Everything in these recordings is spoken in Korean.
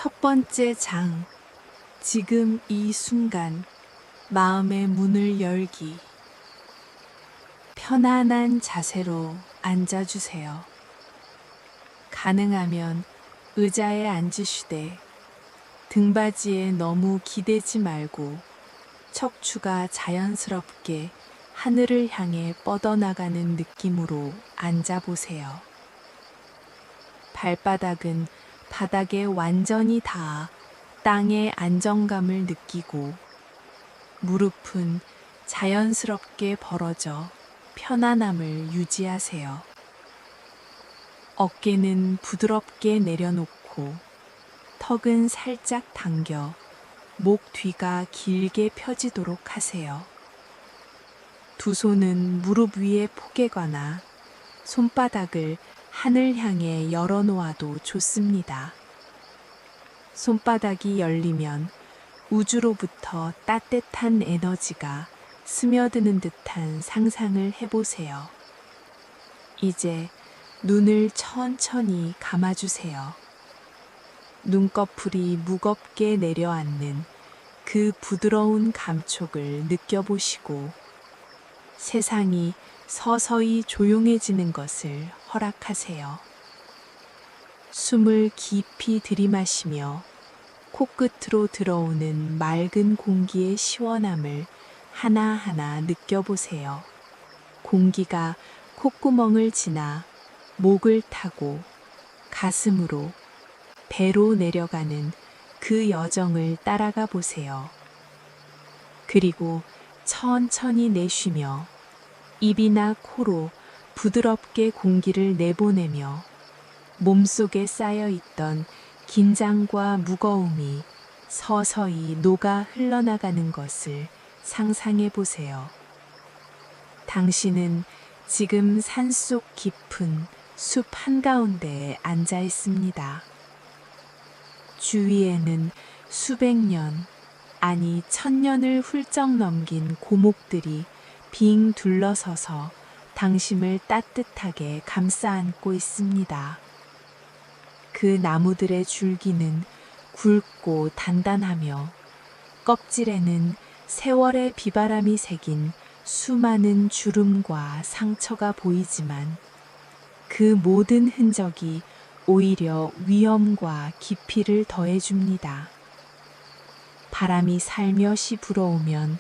첫 번째 장, 지금 이 순간 마음의 문을 열기. 편안한 자세로 앉아주세요. 가능하면 의자에 앉으시되 등받이에 너무 기대지 말고 척추가 자연스럽게 하늘을 향해 뻗어나가는 느낌으로 앉아보세요. 발바닥은 바닥에 완전히 닿아 땅의 안정감을 느끼고 무릎은 자연스럽게 벌어져 편안함을 유지하세요. 어깨는 부드럽게 내려놓고 턱은 살짝 당겨 목 뒤가 길게 펴지도록 하세요. 두 손은 무릎 위에 포개거나 손바닥을 하늘 향해 열어놓아도 좋습니다. 손바닥이 열리면 우주로부터 따뜻한 에너지가 스며드는 듯한 상상을 해보세요. 이제 눈을 천천히 감아주세요. 눈꺼풀이 무겁게 내려앉는 그 부드러운 감촉을 느껴보시고 세상이 서서히 조용해지는 것을 허락하세요. 숨을 깊이 들이마시며 코끝으로 들어오는 맑은 공기의 시원함을 하나하나 느껴보세요. 공기가 콧구멍을 지나 목을 타고 가슴으로 배로 내려가는 그 여정을 따라가 보세요. 그리고 천천히 내쉬며 입이나 코로 부드럽게 공기를 내보내며 몸속에 쌓여있던 긴장과 무거움이 서서히 녹아 흘러나가는 것을 상상해 보세요. 당신은 지금 산속 깊은 숲 한가운데에 앉아 있습니다. 주위에는 수백 년, 아니 천년을 훌쩍 넘긴 고목들이 빙 둘러서서 당신을 따뜻하게 감싸 안고 있습니다. 그 나무들의 줄기는 굵고 단단하며 껍질에는 세월의 비바람이 새긴 수많은 주름과 상처가 보이지만 그 모든 흔적이 오히려 위엄과 깊이를 더해줍니다. 바람이 살며시 불어오면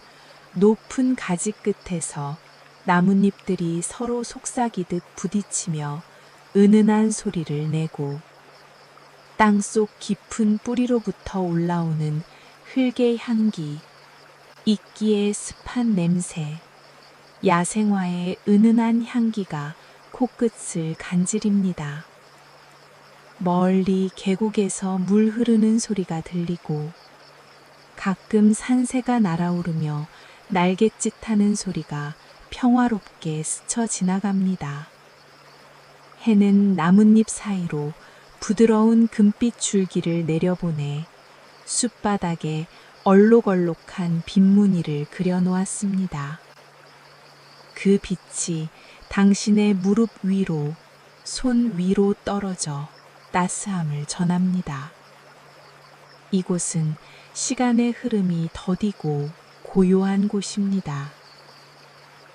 높은 가지 끝에서 나뭇잎들이 서로 속삭이듯 부딪히며 은은한 소리를 내고 땅속 깊은 뿌리로부터 올라오는 흙의 향기, 이끼의 습한 냄새, 야생화의 은은한 향기가 코끝을 간지립니다. 멀리 계곡에서 물 흐르는 소리가 들리고 가끔 산새가 날아오르며 날갯짓하는 소리가 평화롭게 스쳐 지나갑니다. 해는 나뭇잎 사이로 부드러운 금빛 줄기를 내려보내 숲바닥에 얼록얼록한 빗무늬를 그려놓았습니다. 그 빛이 당신의 무릎 위로, 손 위로 떨어져 따스함을 전합니다. 이곳은 시간의 흐름이 더디고 고요한 곳입니다.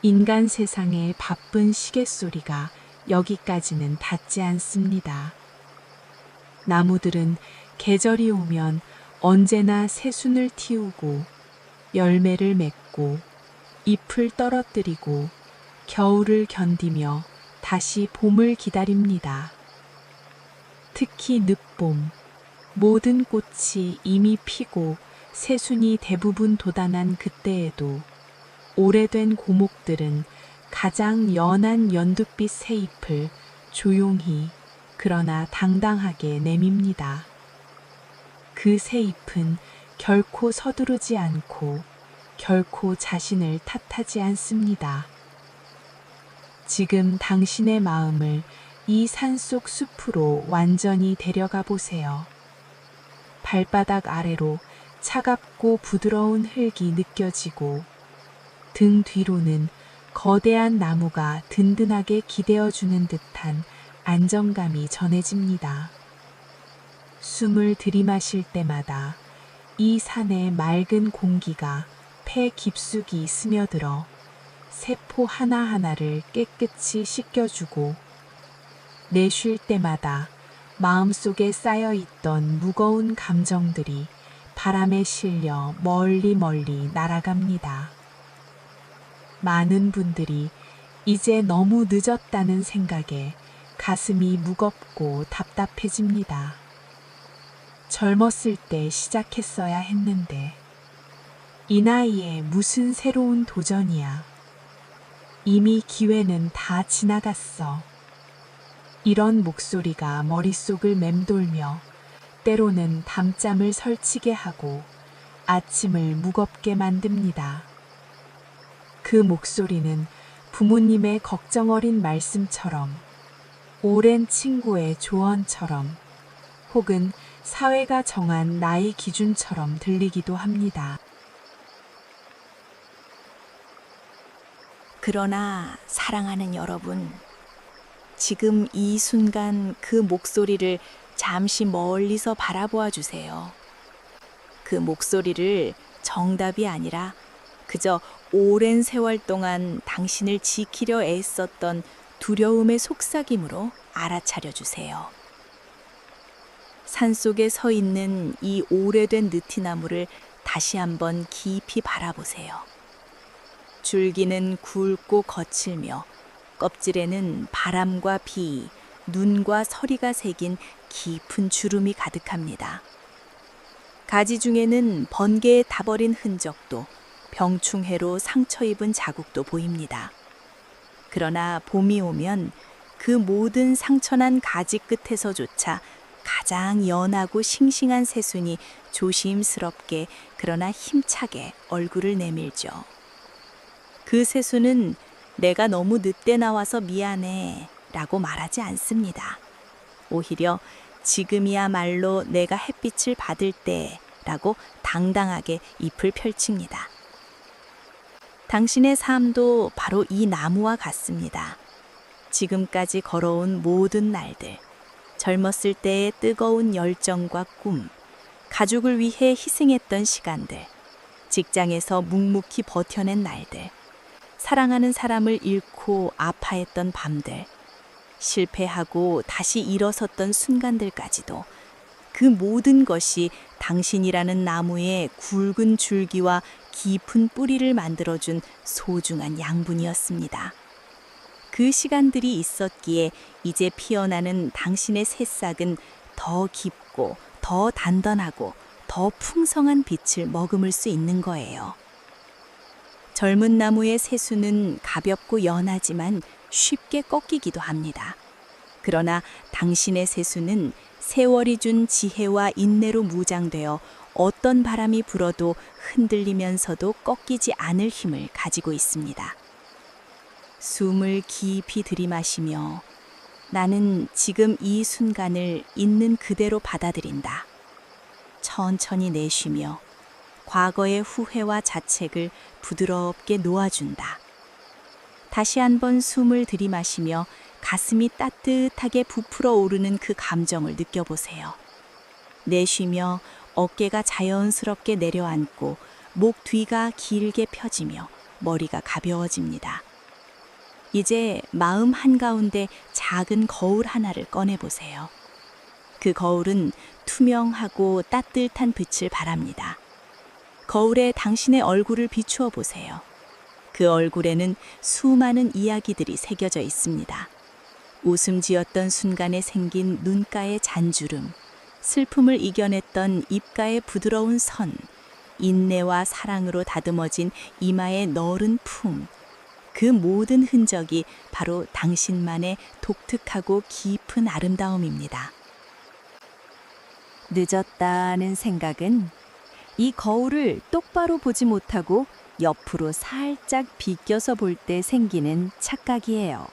인간 세상의 바쁜 시계 소리가 여기까지는 닿지 않습니다. 나무들은 계절이 오면 언제나 새순을 틔우고 열매를 맺고 잎을 떨어뜨리고 겨울을 견디며 다시 봄을 기다립니다. 특히 늦봄, 모든 꽃이 이미 피고 새순이 대부분 돋아난 그때에도 오래된 고목들은 가장 연한 연두빛 새잎을 조용히 그러나 당당하게 내밉니다. 그 새잎은 결코 서두르지 않고 결코 자신을 탓하지 않습니다. 지금 당신의 마음을 이 산속 숲으로 완전히 데려가 보세요. 발바닥 아래로 차갑고 부드러운 흙이 느껴지고 등 뒤로는 거대한 나무가 든든하게 기대어주는 듯한 안정감이 전해집니다. 숨을 들이마실 때마다 이 산의 맑은 공기가 폐 깊숙이 스며들어 세포 하나하나를 깨끗이 씻겨주고, 내쉴 때마다 마음속에 쌓여있던 무거운 감정들이 바람에 실려 멀리 멀리 날아갑니다. 많은 분들이 이제 너무 늦었다는 생각에 가슴이 무겁고 답답해집니다. 젊었을 때 시작했어야 했는데, 이 나이에 무슨 새로운 도전이야. 이미 기회는 다 지나갔어. 이런 목소리가 머릿속을 맴돌며 때로는 밤잠을 설치게 하고 아침을 무겁게 만듭니다. 그 목소리는 부모님의 걱정 어린 말씀처럼, 오랜 친구의 조언처럼, 혹은 사회가 정한 나이 기준처럼 들리기도 합니다. 그러나 사랑하는 여러분, 지금 이 순간 그 목소리를 잠시 멀리서 바라보아 주세요. 그 목소리를 정답이 아니라 그저 오랜 세월 동안 당신을 지키려 애썼던 두려움의 속삭임으로 알아차려 주세요. 산속에 서 있는 이 오래된 느티나무를 다시 한번 깊이 바라보세요. 줄기는 굵고 거칠며 껍질에는 바람과 비, 눈과 서리가 새긴 깊은 주름이 가득합니다. 가지 중에는 번개에 타버린 흔적도, 병충해로 상처 입은 자국도 보입니다. 그러나 봄이 오면 그 모든 상처난 가지 끝에서조차 가장 연하고 싱싱한 새순이 조심스럽게 그러나 힘차게 얼굴을 내밀죠. 그 새순은 내가 너무 늦게 나와서 미안해 라고 말하지 않습니다. 오히려 지금이야말로 내가 햇빛을 받을 때 라고 당당하게 잎을 펼칩니다. 당신의 삶도 바로 이 나무와 같습니다. 지금까지 걸어온 모든 날들, 젊었을 때의 뜨거운 열정과 꿈, 가족을 위해 희생했던 시간들, 직장에서 묵묵히 버텨낸 날들, 사랑하는 사람을 잃고 아파했던 밤들, 실패하고 다시 일어섰던 순간들까지도, 그 모든 것이 당신이라는 나무의 굵은 줄기와 깊은 뿌리를 만들어준 소중한 양분이었습니다. 그 시간들이 있었기에 이제 피어나는 당신의 새싹은 더 깊고 더 단단하고 더 풍성한 빛을 머금을 수 있는 거예요. 젊은 나무의 새수는 가볍고 연하지만 쉽게 꺾이기도 합니다. 그러나 당신의 새수는 세월이 준 지혜와 인내로 무장되어 어떤 바람이 불어도 흔들리면서도 꺾이지 않을 힘을 가지고 있습니다. 숨을 깊이 들이마시며 나는 지금 이 순간을 있는 그대로 받아들인다. 천천히 내쉬며 과거의 후회와 자책을 부드럽게 놓아준다. 다시 한번 숨을 들이마시며 가슴이 따뜻하게 부풀어 오르는 그 감정을 느껴보세요. 내쉬며 어깨가 자연스럽게 내려앉고 목 뒤가 길게 펴지며 머리가 가벼워집니다. 이제 마음 한가운데 작은 거울 하나를 꺼내보세요. 그 거울은 투명하고 따뜻한 빛을 발합니다. 거울에 당신의 얼굴을 비추어 보세요. 그 얼굴에는 수많은 이야기들이 새겨져 있습니다. 웃음 지었던 순간에 생긴 눈가의 잔주름, 슬픔을 이겨냈던 입가의 부드러운 선, 인내와 사랑으로 다듬어진 이마의 너른 품, 그 모든 흔적이 바로 당신만의 독특하고 깊은 아름다움입니다. 늦었다는 생각은 이 거울을 똑바로 보지 못하고 옆으로 살짝 비껴서 볼 때 생기는 착각이에요.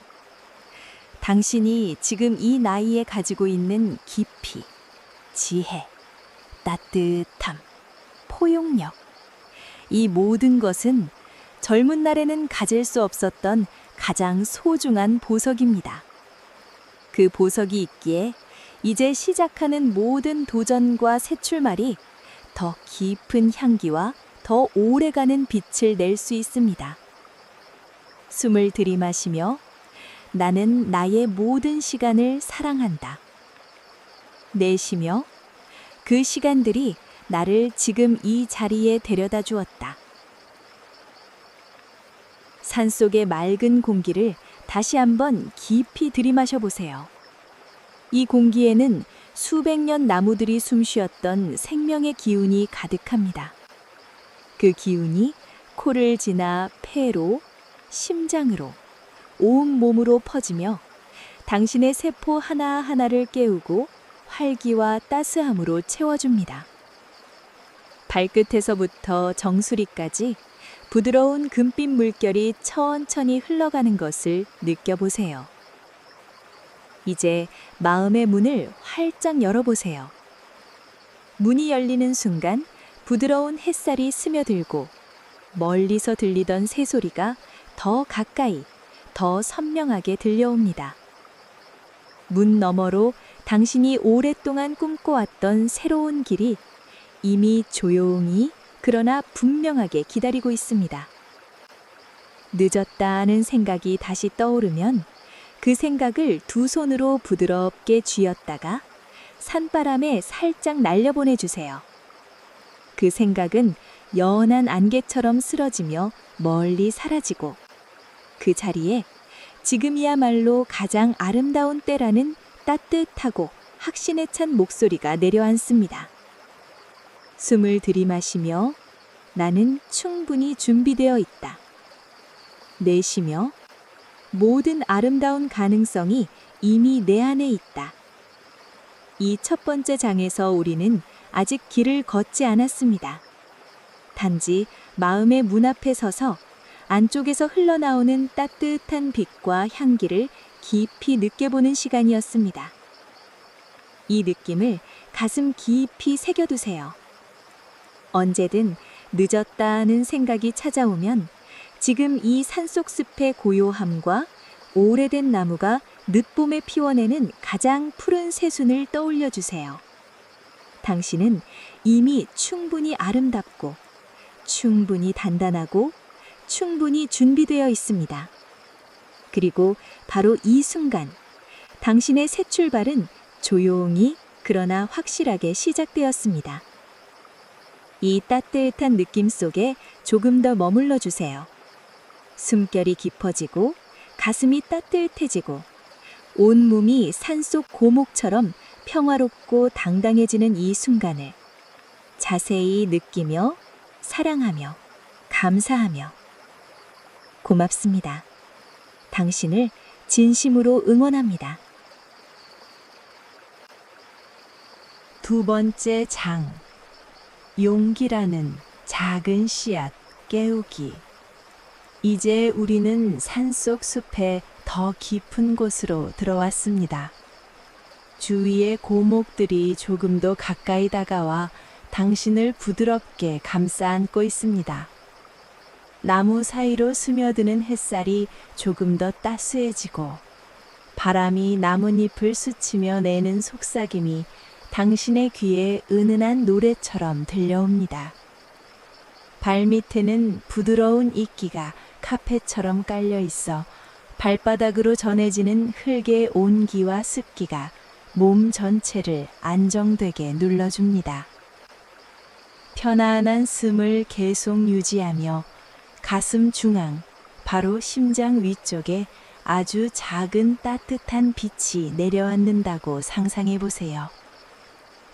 당신이 지금 이 나이에 가지고 있는 깊이, 지혜, 따뜻함, 포용력, 이 모든 것은 젊은 날에는 가질 수 없었던 가장 소중한 보석입니다. 그 보석이 있기에 이제 시작하는 모든 도전과 새 출발이 더 깊은 향기와 더 오래가는 빛을 낼 수 있습니다. 숨을 들이마시며 나는 나의 모든 시간을 사랑한다. 내쉬며 그 시간들이 나를 지금 이 자리에 데려다 주었다. 산속의 맑은 공기를 다시 한번 깊이 들이마셔 보세요. 이 공기에는 수백 년 나무들이 숨쉬었던 생명의 기운이 가득합니다. 그 기운이 코를 지나 폐로, 심장으로, 온 몸으로 퍼지며 당신의 세포 하나하나를 깨우고 활기와 따스함으로 채워줍니다. 발끝에서부터 정수리까지 부드러운 금빛 물결이 천천히 흘러가는 것을 느껴보세요. 이제 마음의 문을 활짝 열어보세요. 문이 열리는 순간 부드러운 햇살이 스며들고 멀리서 들리던 새소리가 더 가까이, 더 선명하게 들려옵니다. 문 너머로 당신이 오랫동안 꿈꿔왔던 새로운 길이 이미 조용히 그러나 분명하게 기다리고 있습니다. 늦었다는 생각이 다시 떠오르면 그 생각을 두 손으로 부드럽게 쥐었다가 산바람에 살짝 날려보내주세요. 그 생각은 연한 안개처럼 쓰러지며 멀리 사라지고 그 자리에 지금이야말로 가장 아름다운 때라는 따뜻하고 확신에 찬 목소리가 내려앉습니다. 숨을 들이마시며 나는 충분히 준비되어 있다. 내쉬며 모든 아름다운 가능성이 이미 내 안에 있다. 이 첫 번째 장에서 우리는 아직 길을 걷지 않았습니다. 단지 마음의 문 앞에 서서 안쪽에서 흘러나오는 따뜻한 빛과 향기를 깊이 느껴보는 시간이었습니다. 이 느낌을 가슴 깊이 새겨두세요. 언제든 늦었다는 생각이 찾아오면 지금 이 산속 숲의 고요함과 오래된 나무가 늦봄에 피워내는 가장 푸른 새순을 떠올려 주세요. 당신은 이미 충분히 아름답고 충분히 단단하고 충분히 준비되어 있습니다. 그리고 바로 이 순간 당신의 새 출발은 조용히 그러나 확실하게 시작되었습니다. 이 따뜻한 느낌 속에 조금 더 머물러 주세요. 숨결이 깊어지고 가슴이 따뜻해지고 온몸이 산속 고목처럼 평화롭고 당당해지는 이 순간을 자세히 느끼며 사랑하며 감사하며 고맙습니다. 당신을 진심으로 응원합니다. 두 번째 장, 용기라는 작은 씨앗 깨우기. 이제 우리는 산속 숲의 더 깊은 곳으로 들어왔습니다. 주위의 고목들이 조금 더 가까이 다가와 당신을 부드럽게 감싸 안고 있습니다. 나무 사이로 스며드는 햇살이 조금 더 따스해지고 바람이 나뭇잎을 스치며 내는 속삭임이 당신의 귀에 은은한 노래처럼 들려옵니다. 발밑에는 부드러운 이끼가 카펫처럼 깔려 있어 발바닥으로 전해지는 흙의 온기와 습기가 몸 전체를 안정되게 눌러줍니다. 편안한 숨을 계속 유지하며 가슴 중앙, 바로 심장 위쪽에 아주 작은 따뜻한 빛이 내려앉는다고 상상해 보세요.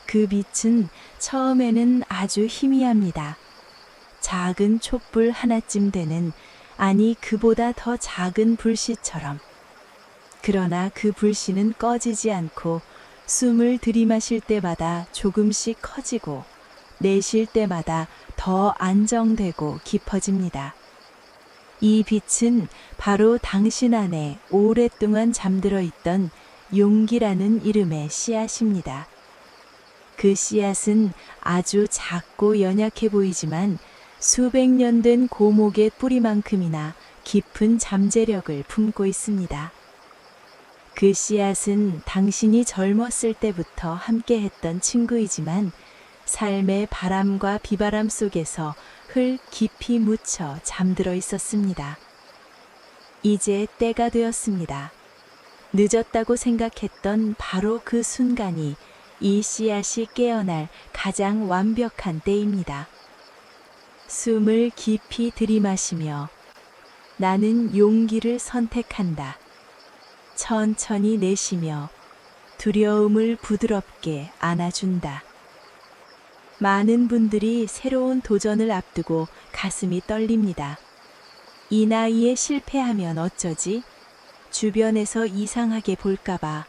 그 빛은 처음에는 아주 희미합니다. 작은 촛불 하나쯤 되는, 아니 그보다 더 작은 불씨처럼. 그러나 그 불씨는 꺼지지 않고 숨을 들이마실 때마다 조금씩 커지고 내쉴 때마다 더 안정되고 깊어집니다. 이 빛은 바로 당신 안에 오랫동안 잠들어 있던 용기라는 이름의 씨앗입니다. 그 씨앗은 아주 작고 연약해 보이지만 수백 년 된 고목의 뿌리만큼이나 깊은 잠재력을 품고 있습니다. 그 씨앗은 당신이 젊었을 때부터 함께했던 친구이지만 삶의 바람과 비바람 속에서 흙 깊이 묻혀 잠들어 있었습니다. 이제 때가 되었습니다. 늦었다고 생각했던 바로 그 순간이 이 씨앗이 깨어날 가장 완벽한 때입니다. 숨을 깊이 들이마시며 나는 용기를 선택한다. 천천히 내쉬며 두려움을 부드럽게 안아준다. 많은 분들이 새로운 도전을 앞두고 가슴이 떨립니다. 이 나이에 실패하면 어쩌지? 주변에서 이상하게 볼까봐.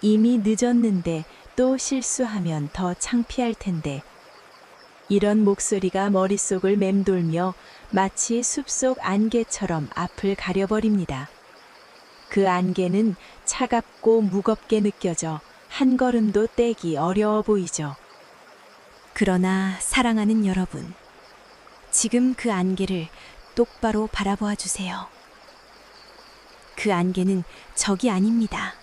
이미 늦었는데 또 실수하면 더 창피할 텐데. 이런 목소리가 머릿속을 맴돌며 마치 숲속 안개처럼 앞을 가려버립니다. 그 안개는 차갑고 무겁게 느껴져 한 걸음도 떼기 어려워 보이죠. 그러나 사랑하는 여러분, 지금 그 안개를 똑바로 바라보아 주세요. 그 안개는 적이 아닙니다.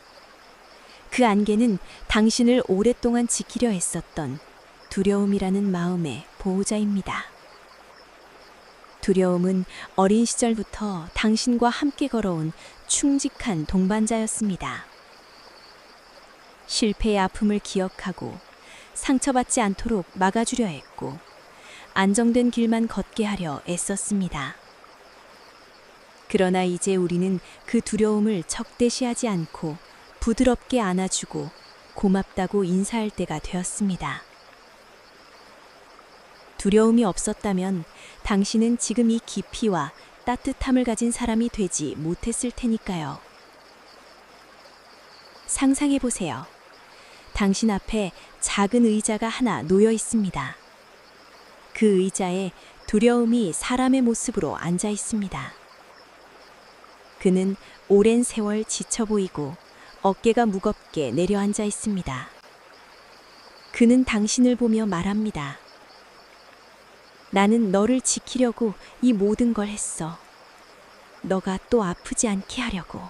그 안개는 당신을 오랫동안 지키려 애썼던 두려움이라는 마음의 보호자입니다. 두려움은 어린 시절부터 당신과 함께 걸어온 충직한 동반자였습니다. 실패의 아픔을 기억하고 상처받지 않도록 막아주려 했고 안정된 길만 걷게 하려 애썼습니다. 그러나 이제 우리는 그 두려움을 적대시하지 않고 부드럽게 안아주고 고맙다고 인사할 때가 되었습니다. 두려움이 없었다면 당신은 지금 이 깊이와 따뜻함을 가진 사람이 되지 못했을 테니까요. 상상해 보세요. 당신 앞에 작은 의자가 하나 놓여 있습니다. 그 의자에 두려움이 사람의 모습으로 앉아 있습니다. 그는 오랜 세월 지쳐 보이고 어깨가 무겁게 내려앉아 있습니다. 그는 당신을 보며 말합니다. 나는 너를 지키려고 이 모든 걸 했어. 너가 또 아프지 않게 하려고.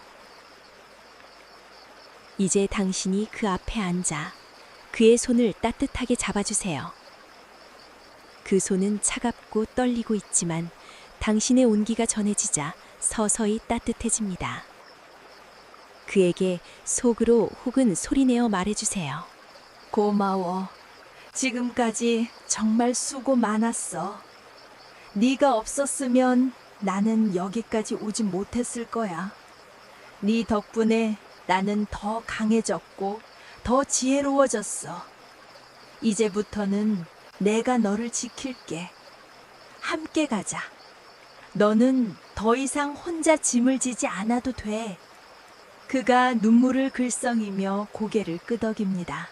이제 당신이 그 앞에 앉아 그의 손을 따뜻하게 잡아주세요. 그 손은 차갑고 떨리고 있지만 당신의 온기가 전해지자 서서히 따뜻해집니다. 그에게 속으로 혹은 소리내어 말해주세요. 고마워. 지금까지 정말 수고 많았어. 네가 없었으면 나는 여기까지 오지 못했을 거야. 네 덕분에 나는 더 강해졌고 더 지혜로워졌어. 이제부터는 내가 너를 지킬게. 함께 가자. 너는 더 이상 혼자 짐을 지지 않아도 돼. 그가 눈물을 글썽이며 고개를 끄덕입니다.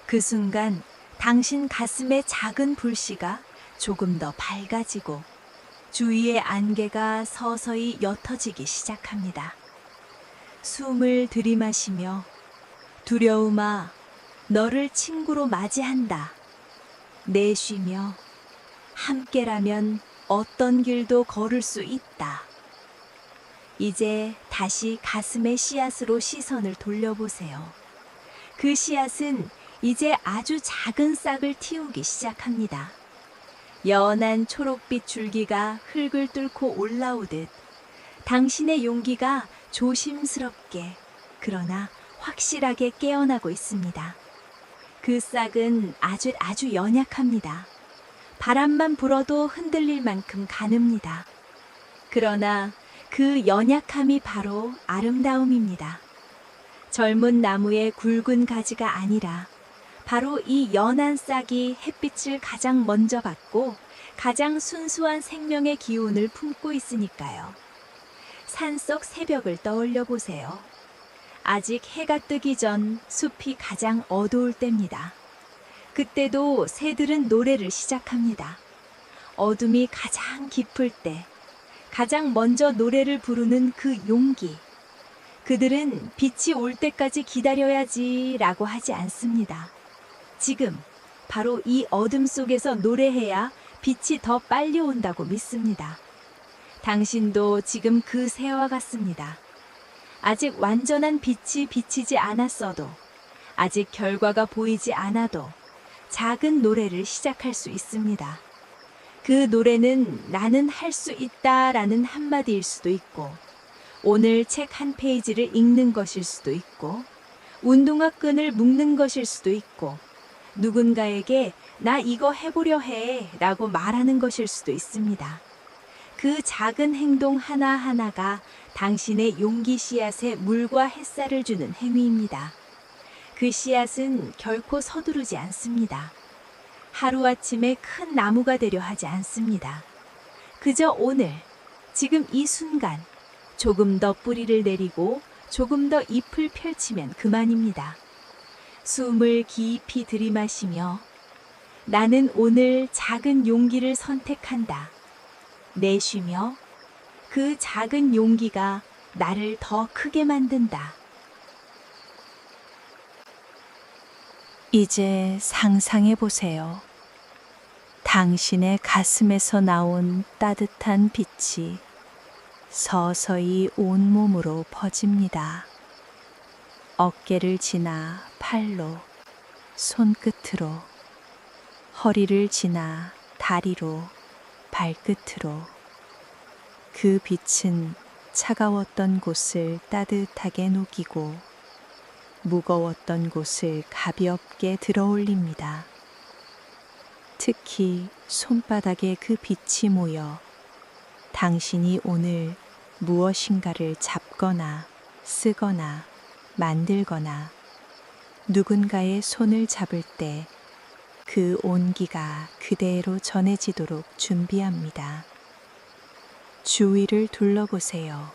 그 순간 당신 가슴의 작은 불씨가 조금 더 밝아지고 주위의 안개가 서서히 옅어지기 시작합니다. 숨을 들이마시며 두려움아, 너를 친구로 맞이한다. 내쉬며 함께라면 어떤 길도 걸을 수 있다. 이제 다시 가슴의 씨앗으로 시선을 돌려보세요. 그 씨앗은 이제 아주 작은 싹을 틔우기 시작합니다. 연한 초록빛 줄기가 흙을 뚫고 올라오듯 당신의 용기가 조심스럽게 그러나 확실하게 깨어나고 있습니다. 그 싹은 아주 연약합니다. 바람만 불어도 흔들릴 만큼 가늡니다. 그러나 그 연약함이 바로 아름다움입니다. 젊은 나무의 굵은 가지가 아니라 바로 이 연한 싹이 햇빛을 가장 먼저 받고 가장 순수한 생명의 기운을 품고 있으니까요. 산속 새벽을 떠올려 보세요. 아직 해가 뜨기 전 숲이 가장 어두울 때입니다. 그때도 새들은 노래를 시작합니다. 어둠이 가장 깊을 때 가장 먼저 노래를 부르는 그 용기. 그들은 빛이 올 때까지 기다려야지라고 하지 않습니다. 지금 바로 이 어둠 속에서 노래해야 빛이 더 빨리 온다고 믿습니다. 당신도 지금 그 새와 같습니다. 아직 완전한 빛이 비치지 않았어도, 아직 결과가 보이지 않아도 작은 노래를 시작할 수 있습니다. 그 노래는 나는 할 수 있다라는 한마디일 수도 있고, 오늘 책 한 페이지를 읽는 것일 수도 있고, 운동화 끈을 묶는 것일 수도 있고, 누군가에게 나 이거 해보려 해 라고 말하는 것일 수도 있습니다. 그 작은 행동 하나하나가 당신의 용기 씨앗에 물과 햇살을 주는 행위입니다. 그 씨앗은 결코 서두르지 않습니다. 하루아침에 큰 나무가 되려 하지 않습니다. 그저 오늘, 지금 이 순간, 조금 더 뿌리를 내리고 조금 더 잎을 펼치면 그만입니다. 숨을 깊이 들이마시며 나는 오늘 작은 용기를 선택한다. 내쉬며 그 작은 용기가 나를 더 크게 만든다. 이제 상상해 보세요. 당신의 가슴에서 나온 따뜻한 빛이 서서히 온몸으로 퍼집니다. 어깨를 지나 팔로, 손끝으로, 허리를 지나 다리로, 발끝으로. 그 빛은 차가웠던 곳을 따뜻하게 녹이고 무거웠던 곳을 가볍게 들어올립니다. 특히 손바닥에 그 빛이 모여 당신이 오늘 무엇인가를 잡거나 쓰거나 만들거나 누군가의 손을 잡을 때 그 온기가 그대로 전해지도록 준비합니다. 주위를 둘러보세요.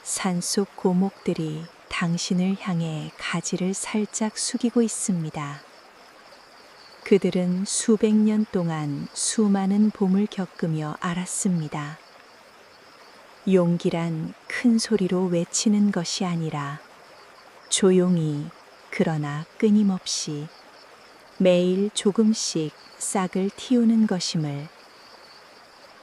산속 고목들이 당신을 향해 가지를 살짝 숙이고 있습니다. 그들은 수백 년 동안 수많은 봄을 겪으며 알았습니다. 용기란 큰 소리로 외치는 것이 아니라 조용히 그러나 끊임없이 매일 조금씩 싹을 틔우는 것임을.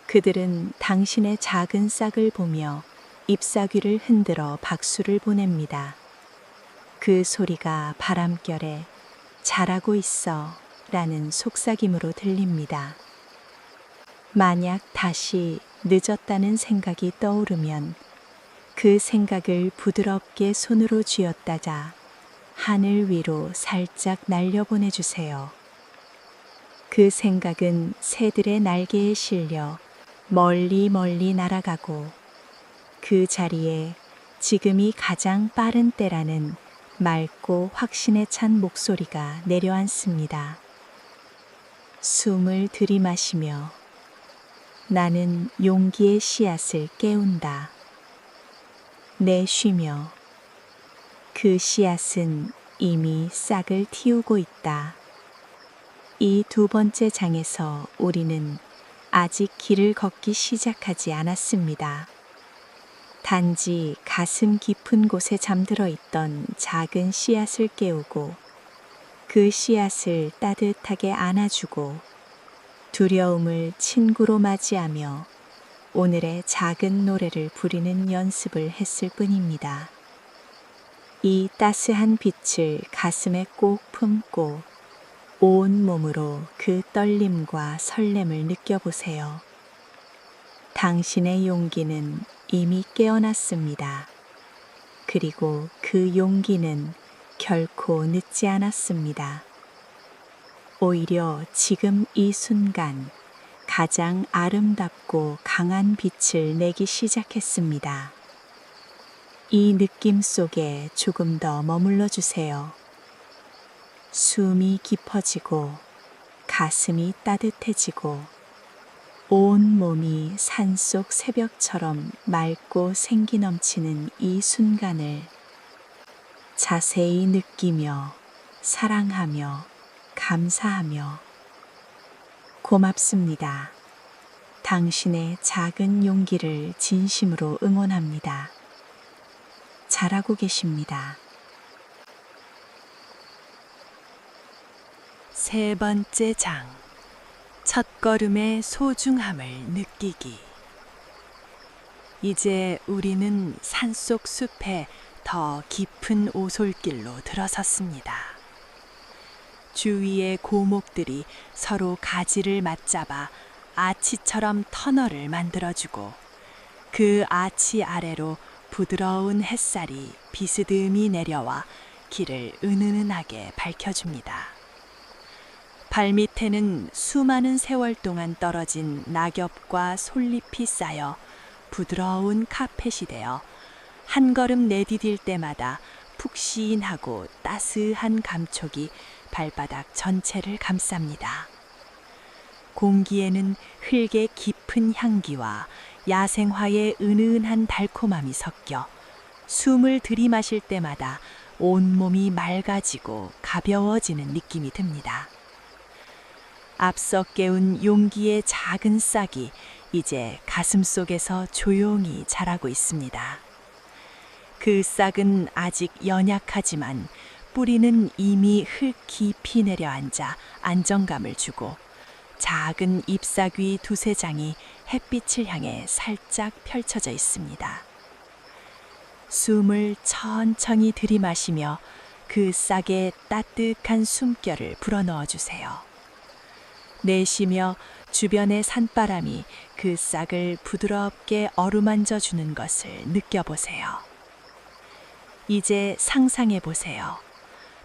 그들은 당신의 작은 싹을 보며 잎사귀를 흔들어 박수를 보냅니다. 그 소리가 바람결에 잘하고 있어 라는 속삭임으로 들립니다. 만약 다시 늦었다는 생각이 떠오르면 그 생각을 부드럽게 손으로 쥐어따자 하늘 위로 살짝 날려보내주세요. 그 생각은 새들의 날개에 실려 멀리 멀리 날아가고 그 자리에 지금이 가장 빠른 때라는 맑고 확신에 찬 목소리가 내려앉습니다. 숨을 들이마시며 나는 용기의 씨앗을 깨운다. 내쉬며 그 씨앗은 이미 싹을 틔우고 있다. 이 두 번째 장에서 우리는 아직 길을 걷기 시작하지 않았습니다. 단지 가슴 깊은 곳에 잠들어 있던 작은 씨앗을 깨우고 그 씨앗을 따뜻하게 안아주고 두려움을 친구로 맞이하며 오늘의 작은 노래를 부리는 연습을 했을 뿐입니다. 이 따스한 빛을 가슴에 꼭 품고 온 몸으로 그 떨림과 설렘을 느껴보세요. 당신의 용기는 이미 깨어났습니다. 그리고 그 용기는 결코 늦지 않았습니다. 오히려 지금 이 순간 가장 아름답고 강한 빛을 내기 시작했습니다. 이 느낌 속에 조금 더 머물러 주세요. 숨이 깊어지고 가슴이 따뜻해지고 온 몸이 산속 새벽처럼 맑고 생기 넘치는 이 순간을 자세히 느끼며 사랑하며 감사하며 고맙습니다. 당신의 작은 용기를 진심으로 응원합니다. 잘하고 계십니다. 세 번째 장. 첫걸음의 소중함을 느끼기. 이제 우리는 산속 숲에 더 깊은 오솔길로 들어섰습니다. 주위의 고목들이 서로 가지를 맞잡아 아치처럼 터널을 만들어주고 그 아치 아래로 부드러운 햇살이 비스듬히 내려와 길을 은은하게 밝혀줍니다. 발밑에는 수많은 세월 동안 떨어진 낙엽과 솔잎이 쌓여 부드러운 카펫이 되어 한 걸음 내디딜 때마다 푹신하고 따스한 감촉이 발바닥 전체를 감쌉니다. 공기에는 흙의 깊은 향기와 야생화의 은은한 달콤함이 섞여 숨을 들이마실 때마다 온몸이 맑아지고 가벼워지는 느낌이 듭니다. 앞서 깨운 용기의 작은 싹이 이제 가슴속에서 조용히 자라고 있습니다. 그 싹은 아직 연약하지만 뿌리는 이미 흙 깊이 내려앉아 안정감을 주고 작은 잎사귀 두세 장이 햇빛을 향해 살짝 펼쳐져 있습니다. 숨을 천천히 들이마시며 그 싹에 따뜻한 숨결을 불어넣어 주세요. 내쉬며 주변의 산바람이 그 싹을 부드럽게 어루만져 주는 것을 느껴보세요. 이제 상상해 보세요.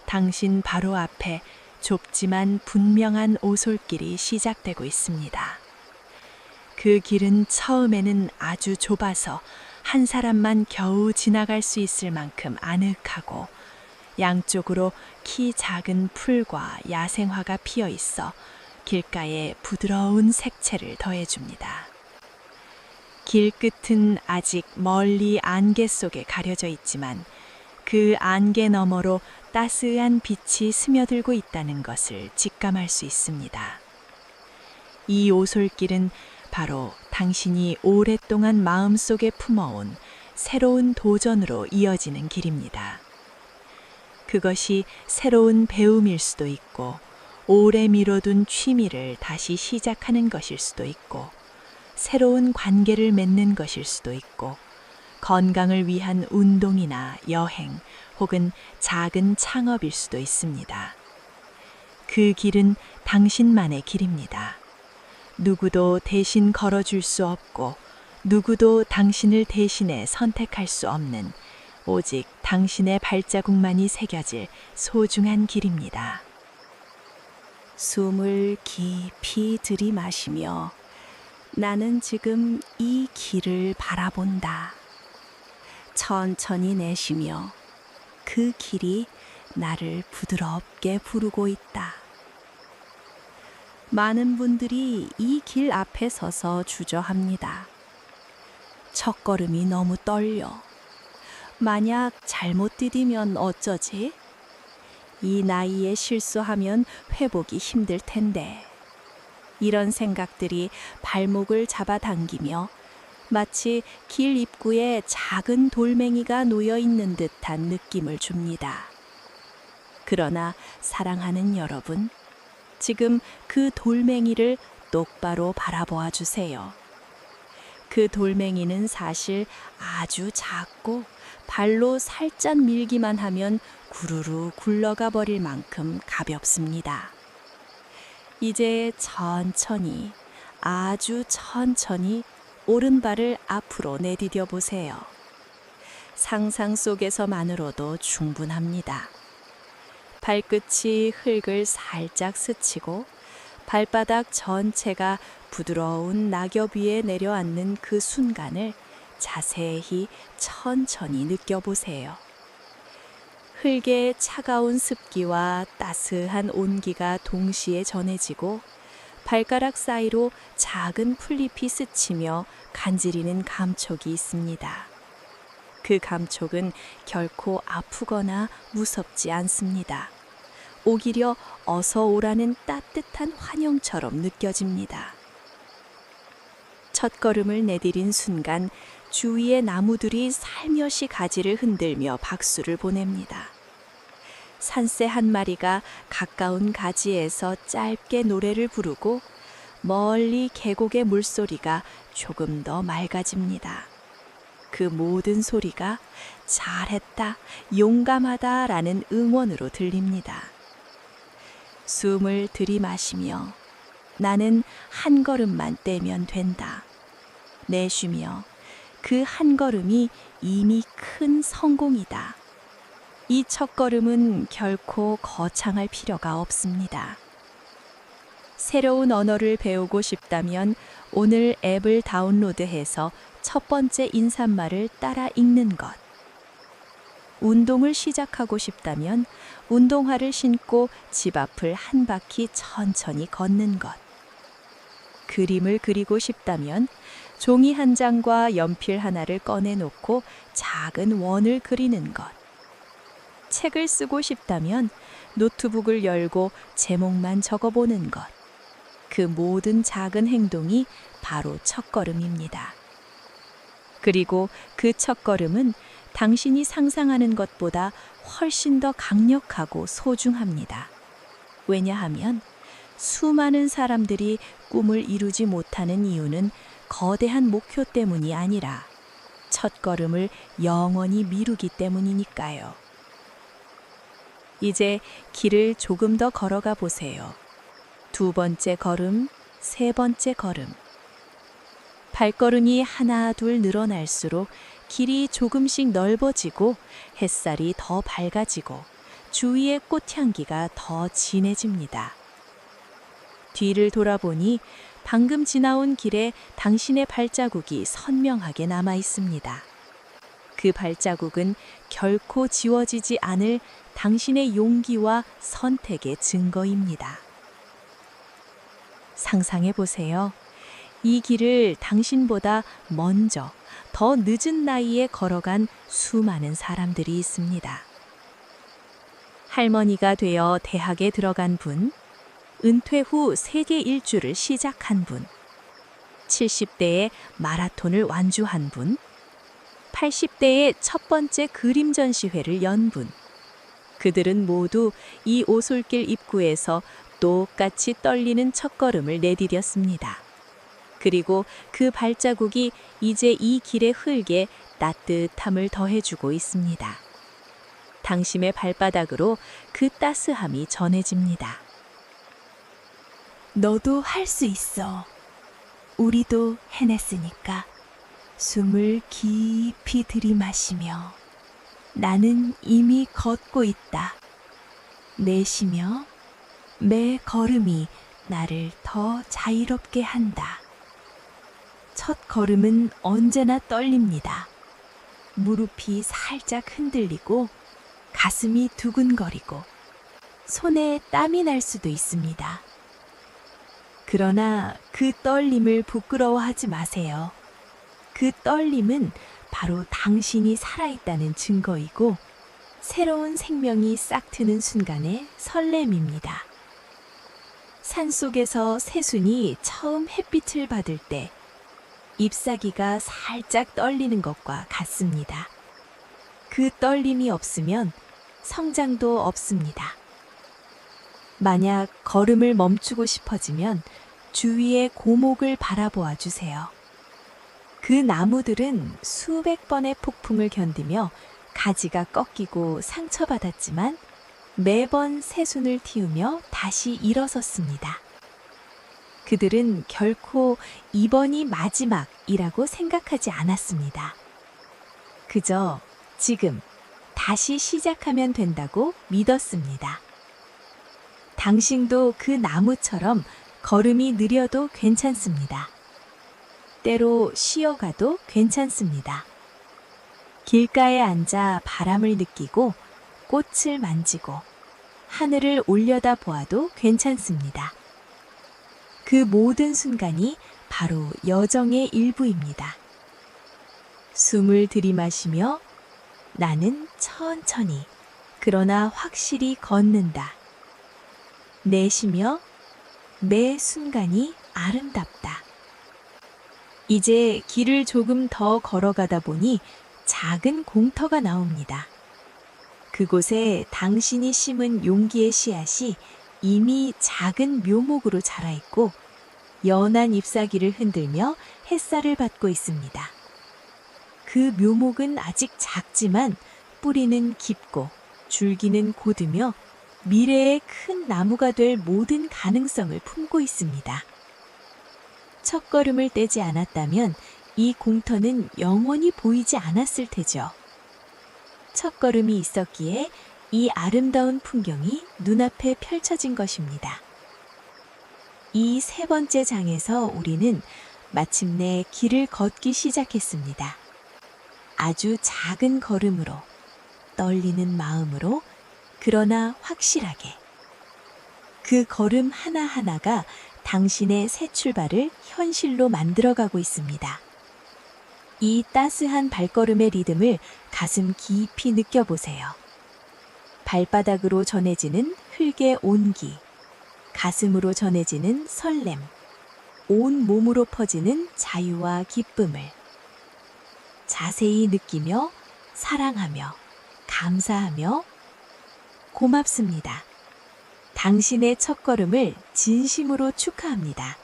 당신 바로 앞에 좁지만 분명한 오솔길이 시작되고 있습니다. 그 길은 처음에는 아주 좁아서 한 사람만 겨우 지나갈 수 있을 만큼 아늑하고 양쪽으로 키 작은 풀과 야생화가 피어 있어 길가에 부드러운 색채를 더해줍니다. 길 끝은 아직 멀리 안개 속에 가려져 있지만 그 안개 너머로 따스한 빛이 스며들고 있다는 것을 직감할 수 있습니다. 이 오솔길은 바로 당신이 오랫동안 마음속에 품어온 새로운 도전으로 이어지는 길입니다. 그것이 새로운 배움일 수도 있고 오래 미뤄둔 취미를 다시 시작하는 것일 수도 있고 새로운 관계를 맺는 것일 수도 있고 건강을 위한 운동이나 여행 혹은 작은 창업일 수도 있습니다. 그 길은 당신만의 길입니다. 누구도 대신 걸어줄 수 없고 누구도 당신을 대신해 선택할 수 없는 오직 당신의 발자국만이 새겨질 소중한 길입니다. 숨을 깊이 들이마시며 나는 지금 이 길을 바라본다. 천천히 내쉬며 그 길이 나를 부드럽게 부르고 있다. 많은 분들이 이 길 앞에 서서 주저합니다. 첫걸음이 너무 떨려. 만약 잘못 디디면 어쩌지? 이 나이에 실수하면 회복이 힘들 텐데. 이런 생각들이 발목을 잡아당기며 마치 길 입구에 작은 돌멩이가 놓여 있는 듯한 느낌을 줍니다. 그러나 사랑하는 여러분, 지금 그 돌멩이를 똑바로 바라보아 주세요. 그 돌멩이는 사실 아주 작고 발로 살짝 밀기만 하면 구르르 굴러가 버릴 만큼 가볍습니다. 이제 천천히, 아주 천천히 오른발을 앞으로 내디뎌 보세요. 상상 속에서만으로도 충분합니다. 발끝이 흙을 살짝 스치고 발바닥 전체가 부드러운 낙엽 위에 내려앉는 그 순간을 자세히 천천히 느껴보세요. 흙의 차가운 습기와 따스한 온기가 동시에 전해지고 발가락 사이로 작은 풀잎이 스치며 간지리는 감촉이 있습니다. 그 감촉은 결코 아프거나 무섭지 않습니다. 오히려 어서 오라는 따뜻한 환영처럼 느껴집니다. 첫걸음을 내디딘 순간 주위의 나무들이 살며시 가지를 흔들며 박수를 보냅니다. 산새 한 마리가 가까운 가지에서 짧게 노래를 부르고 멀리 계곡의 물소리가 조금 더 맑아집니다. 그 모든 소리가 잘했다, 용감하다 라는 응원으로 들립니다. 숨을 들이마시며 나는 한 걸음만 떼면 된다. 내쉬며 그 한 걸음이 이미 큰 성공이다. 이 첫 걸음은 결코 거창할 필요가 없습니다. 새로운 언어를 배우고 싶다면 오늘 앱을 다운로드해서 첫 번째 인사말을 따라 읽는 것. 운동을 시작하고 싶다면 운동화를 신고 집 앞을 한 바퀴 천천히 걷는 것. 그림을 그리고 싶다면 종이 한 장과 연필 하나를 꺼내놓고 작은 원을 그리는 것. 책을 쓰고 싶다면 노트북을 열고 제목만 적어보는 것. 그 모든 작은 행동이 바로 첫걸음입니다. 그리고 그 첫걸음은 당신이 상상하는 것보다 훨씬 더 강력하고 소중합니다. 왜냐하면 수많은 사람들이 꿈을 이루지 못하는 이유는 거대한 목표 때문이 아니라 첫걸음을 영원히 미루기 때문이니까요. 이제 길을 조금 더 걸어가 보세요. 두 번째 걸음, 세 번째 걸음. 발걸음이 하나 둘 늘어날수록 길이 조금씩 넓어지고 햇살이 더 밝아지고 주위의 꽃향기가 더 진해집니다. 뒤를 돌아보니 방금 지나온 길에 당신의 발자국이 선명하게 남아 있습니다. 그 발자국은 결코 지워지지 않을 당신의 용기와 선택의 증거입니다. 상상해 보세요. 이 길을 당신보다 먼저 더 늦은 나이에 걸어간 수많은 사람들이 있습니다. 할머니가 되어 대학에 들어간 분, 은퇴 후 세계 일주를 시작한 분, 70대에 마라톤을 완주한 분, 80대에 첫 번째 그림 전시회를 연 분. 그들은 모두 이 오솔길 입구에서 똑같이 떨리는 첫걸음을 내디뎠습니다. 그리고 그 발자국이 이제 이 길의 흙에 따뜻함을 더해주고 있습니다. 당신의 발바닥으로 그 따스함이 전해집니다. 너도 할 수 있어. 우리도 해냈으니까. 숨을 깊이 들이마시며 나는 이미 걷고 있다. 내쉬며 매 걸음이 나를 더 자유롭게 한다. 첫 걸음은 언제나 떨립니다. 무릎이 살짝 흔들리고 가슴이 두근거리고 손에 땀이 날 수도 있습니다. 그러나 그 떨림을 부끄러워하지 마세요. 그 떨림은 바로 당신이 살아있다는 증거이고 새로운 생명이 싹 트는 순간의 설렘입니다. 산속에서 새순이 처음 햇빛을 받을 때 잎사귀가 살짝 떨리는 것과 같습니다. 그 떨림이 없으면 성장도 없습니다. 만약 걸음을 멈추고 싶어지면 주위의 고목을 바라보아 주세요. 그 나무들은 수백 번의 폭풍을 견디며 가지가 꺾이고 상처받았지만 매번 새순을 틔우며 다시 일어섰습니다. 그들은 결코 이번이 마지막이라고 생각하지 않았습니다. 그저 지금 다시 시작하면 된다고 믿었습니다. 당신도 그 나무처럼 걸음이 느려도 괜찮습니다. 때로 쉬어가도 괜찮습니다. 길가에 앉아 바람을 느끼고 꽃을 만지고 하늘을 올려다 보아도 괜찮습니다. 그 모든 순간이 바로 여정의 일부입니다. 숨을 들이마시며 나는 천천히 그러나 확실히 걷는다. 내쉬며 매 순간이 아름답다. 이제 길을 조금 더 걸어가다 보니 작은 공터가 나옵니다. 그곳에 당신이 심은 용기의 씨앗이 이미 작은 묘목으로 자라있고 연한 잎사귀를 흔들며 햇살을 받고 있습니다. 그 묘목은 아직 작지만 뿌리는 깊고 줄기는 곧으며 미래의 큰 나무가 될 모든 가능성을 품고 있습니다. 첫걸음을 떼지 않았다면 이 공터는 영원히 보이지 않았을 테죠. 첫걸음이 있었기에 이 아름다운 풍경이 눈앞에 펼쳐진 것입니다. 이 세 번째 장에서 우리는 마침내 길을 걷기 시작했습니다. 아주 작은 걸음으로, 떨리는 마음으로, 그러나 확실하게. 그 걸음 하나하나가 당신의 새 출발을 현실로 만들어가고 있습니다. 이 따스한 발걸음의 리듬을 가슴 깊이 느껴보세요. 발바닥으로 전해지는 흙의 온기, 가슴으로 전해지는 설렘, 온 몸으로 퍼지는 자유와 기쁨을 자세히 느끼며 사랑하며 감사하며 고맙습니다. 당신의 첫걸음을 진심으로 축하합니다.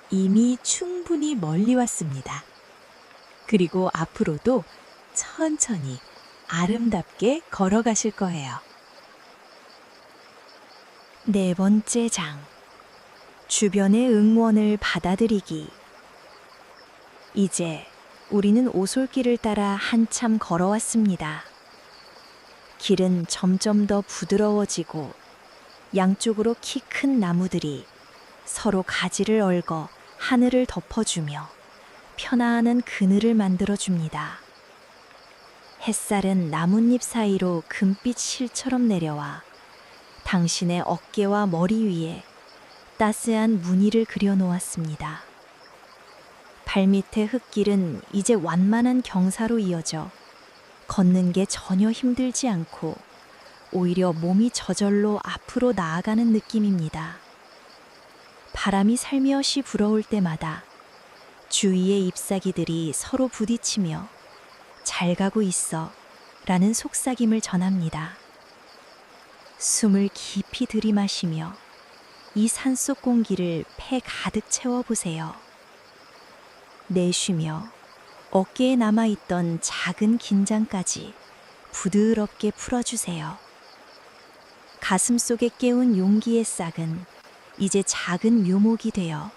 이미 충분히 멀리 왔습니다. 그리고 앞으로도 천천히 아름답게 걸어가실 거예요. 네 번째 장. 주변의 응원을 받아들이기. 이제 우리는 오솔길을 따라 한참 걸어왔습니다. 길은 점점 더 부드러워지고 양쪽으로 키 큰 나무들이 서로 가지를 얽어 하늘을 덮어주며 편안한 그늘을 만들어줍니다. 햇살은 나뭇잎 사이로 금빛 실처럼 내려와 당신의 어깨와 머리 위에 따스한 무늬를 그려놓았습니다. 발밑의 흙길은 이제 완만한 경사로 이어져 걷는 게 전혀 힘들지 않고 오히려 몸이 저절로 앞으로 나아가는 느낌입니다. 바람이 살며시 불어올 때마다 주위의 잎사귀들이 서로 부딪히며 잘 가고 있어 라는 속삭임을 전합니다. 숨을 깊이 들이마시며 이 산속 공기를 폐 가득 채워보세요. 내쉬며 어깨에 남아있던 작은 긴장까지 부드럽게 풀어주세요. 가슴 속에 깨운 용기의 싹은 이제 작은 묘목이 되어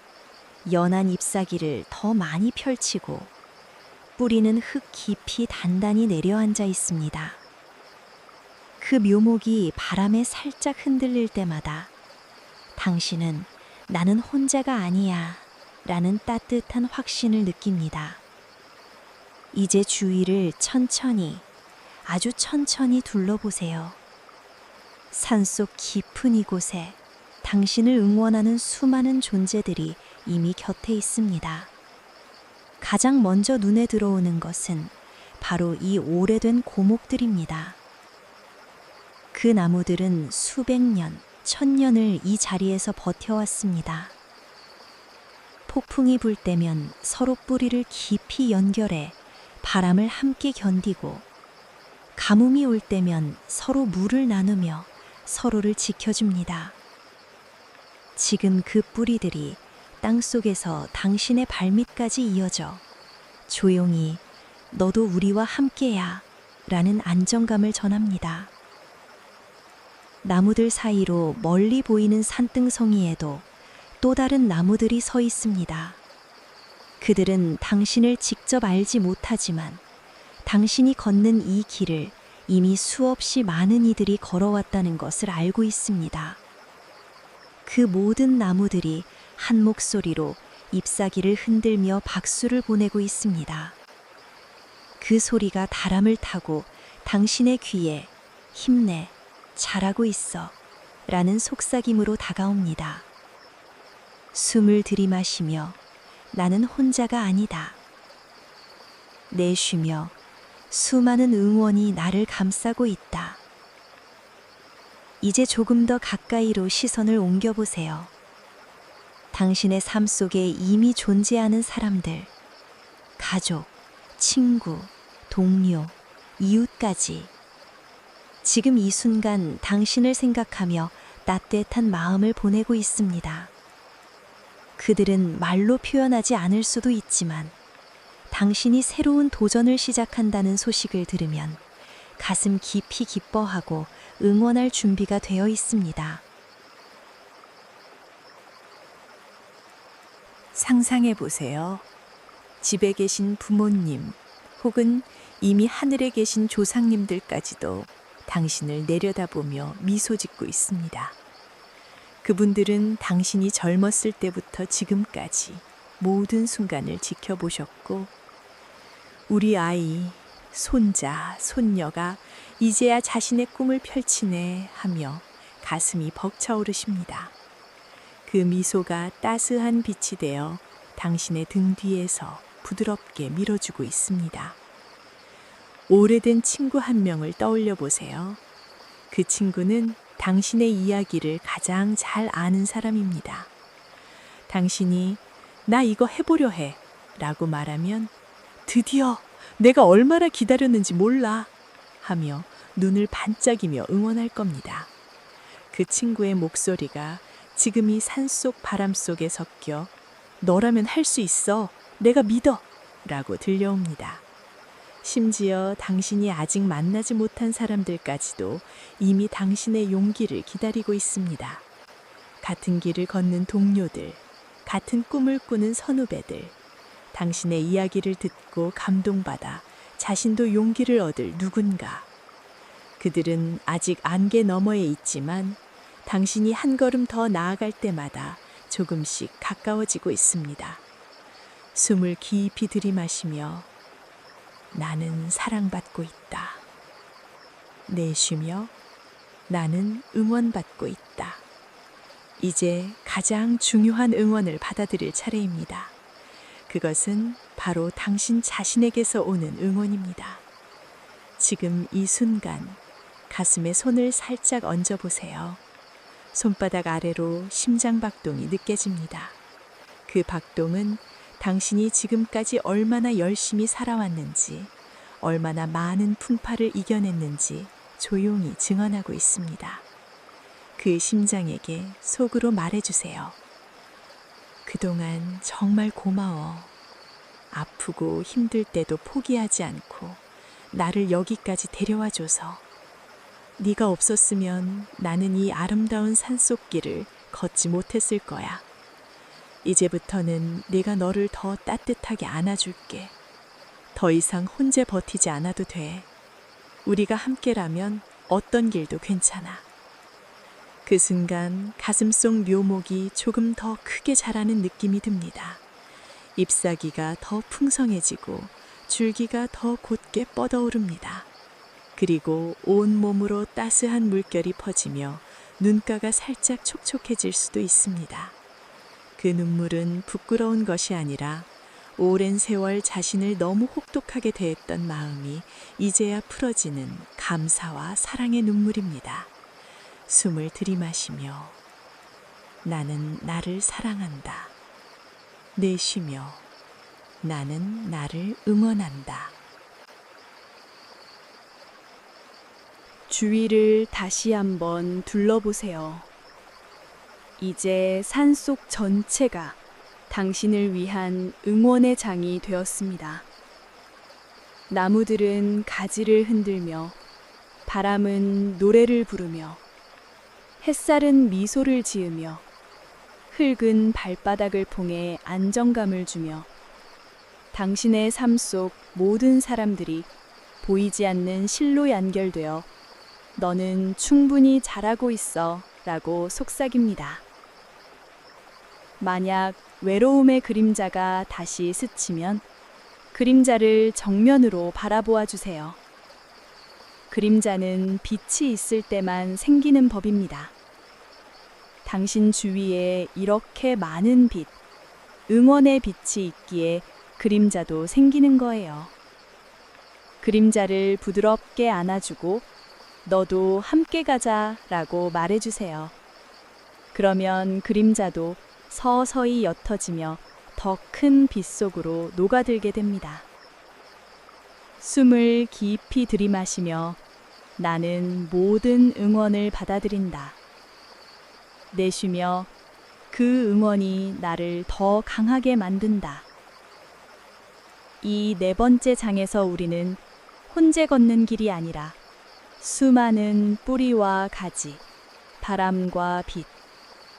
연한 잎사귀를 더 많이 펼치고 뿌리는 흙 깊이 단단히 내려앉아 있습니다. 그 묘목이 바람에 살짝 흔들릴 때마다 당신은 나는 혼자가 아니야 라는 따뜻한 확신을 느낍니다. 이제 주위를 천천히, 아주 천천히 둘러보세요. 산속 깊은 이곳에 당신을 응원하는 수많은 존재들이 이미 곁에 있습니다. 가장 먼저 눈에 들어오는 것은 바로 이 오래된 고목들입니다. 그 나무들은 수백 년, 천년을 이 자리에서 버텨왔습니다. 폭풍이 불 때면 서로 뿌리를 깊이 연결해 바람을 함께 견디고, 가뭄이 올 때면 서로 물을 나누며 서로를 지켜줍니다. 지금 그 뿌리들이 땅속에서 당신의 발밑까지 이어져 조용히 너도 우리와 함께야 라는 안정감을 전합니다. 나무들 사이로 멀리 보이는 산등성이에도 또 다른 나무들이 서 있습니다. 그들은 당신을 직접 알지 못하지만 당신이 걷는 이 길을 이미 수없이 많은 이들이 걸어왔다는 것을 알고 있습니다. 그 모든 나무들이 한 목소리로 잎사귀를 흔들며 박수를 보내고 있습니다. 그 소리가 다람을 타고 당신의 귀에 힘내, 잘하고 있어 라는 속삭임으로 다가옵니다. 숨을 들이마시며 나는 혼자가 아니다. 내쉬며 수많은 응원이 나를 감싸고 있다. 이제 조금 더 가까이로 시선을 옮겨보세요. 당신의 삶 속에 이미 존재하는 사람들, 가족, 친구, 동료, 이웃까지. 지금 이 순간 당신을 생각하며 따뜻한 마음을 보내고 있습니다. 그들은 말로 표현하지 않을 수도 있지만 당신이 새로운 도전을 시작한다는 소식을 들으면 가슴 깊이 기뻐하고 응원할 준비가 되어 있습니다. 상상해 보세요. 집에 계신 부모님 혹은 이미 하늘에 계신 조상님들까지도 당신을 내려다보며 미소 짓고 있습니다. 그분들은 당신이 젊었을 때부터 지금까지 모든 순간을 지켜보셨고, 우리 아이, 손자, 손녀가 이제야 자신의 꿈을 펼치네 하며 가슴이 벅차오르십니다. 그 미소가 따스한 빛이 되어 당신의 등 뒤에서 부드럽게 밀어주고 있습니다. 오래된 친구 한 명을 떠올려 보세요. 그 친구는 당신의 이야기를 가장 잘 아는 사람입니다. 당신이 나 이거 해보려 해 라고 말하면 드디어 내가 얼마나 기다렸는지 몰라 하며 눈을 반짝이며 응원할 겁니다. 그 친구의 목소리가 지금 이 산속 바람 속에 섞여 너라면 할 수 있어, 내가 믿어 라고 들려옵니다. 심지어 당신이 아직 만나지 못한 사람들까지도 이미 당신의 용기를 기다리고 있습니다. 같은 길을 걷는 동료들, 같은 꿈을 꾸는 선후배들, 당신의 이야기를 듣고 감동받아 자신도 용기를 얻을 누군가. 그들은 아직 안개 너머에 있지만 당신이 한 걸음 더 나아갈 때마다 조금씩 가까워지고 있습니다. 숨을 깊이 들이마시며 나는 사랑받고 있다. 내쉬며 나는 응원받고 있다. 이제 가장 중요한 응원을 받아들일 차례입니다. 그것은 바로 당신 자신에게서 오는 응원입니다. 지금 이 순간 가슴에 손을 살짝 얹어보세요. 손바닥 아래로 심장 박동이 느껴집니다. 그 박동은 당신이 지금까지 얼마나 열심히 살아왔는지, 얼마나 많은 풍파를 이겨냈는지 조용히 증언하고 있습니다. 그 심장에게 속으로 말해주세요. 그동안 정말 고마워. 아프고 힘들 때도 포기하지 않고 나를 여기까지 데려와줘서. 네가 없었으면 나는 이 아름다운 산속길을 걷지 못했을 거야. 이제부터는 내가 너를 더 따뜻하게 안아줄게. 더 이상 혼자 버티지 않아도 돼. 우리가 함께라면 어떤 길도 괜찮아. 그 순간 가슴속 묘목이 조금 더 크게 자라는 느낌이 듭니다. 잎사귀가 더 풍성해지고 줄기가 더 곧게 뻗어오릅니다. 그리고 온 몸으로 따스한 물결이 퍼지며 눈가가 살짝 촉촉해질 수도 있습니다. 그 눈물은 부끄러운 것이 아니라 오랜 세월 자신을 너무 혹독하게 대했던 마음이 이제야 풀어지는 감사와 사랑의 눈물입니다. 숨을 들이마시며 나는 나를 사랑한다. 내쉬며 나는 나를 응원한다. 주위를 다시 한번 둘러보세요. 이제 산속 전체가 당신을 위한 응원의 장이 되었습니다. 나무들은 가지를 흔들며, 바람은 노래를 부르며, 햇살은 미소를 지으며, 흙은 발바닥을 포해 안정감을 주며, 당신의 삶 속 모든 사람들이 보이지 않는 실로 연결되어 너는 충분히 잘하고 있어 라고 속삭입니다. 만약 외로움의 그림자가 다시 스치면 그림자를 정면으로 바라보아 주세요. 그림자는 빛이 있을 때만 생기는 법입니다. 당신 주위에 이렇게 많은 빛, 응원의 빛이 있기에 그림자도 생기는 거예요. 그림자를 부드럽게 안아주고 너도 함께 가자 라고 말해주세요. 그러면 그림자도 서서히 옅어지며 더 큰 빛 속으로 녹아들게 됩니다. 숨을 깊이 들이마시며 나는 모든 응원을 받아들인다. 내쉬며 그 응원이 나를 더 강하게 만든다. 이 네 번째 장에서 우리는 혼자 걷는 길이 아니라 수많은 뿌리와 가지, 바람과 빛,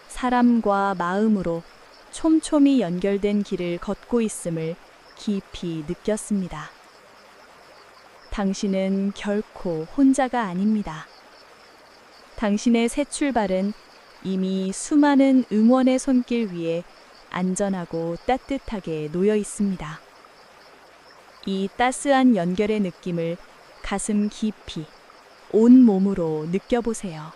사람과 마음으로 촘촘히 연결된 길을 걷고 있음을 깊이 느꼈습니다. 당신은 결코 혼자가 아닙니다. 당신의 새 출발은 이미 수많은 응원의 손길 위에 안전하고 따뜻하게 놓여 있습니다. 이 따스한 연결의 느낌을 가슴 깊이 온 몸으로 느껴보세요.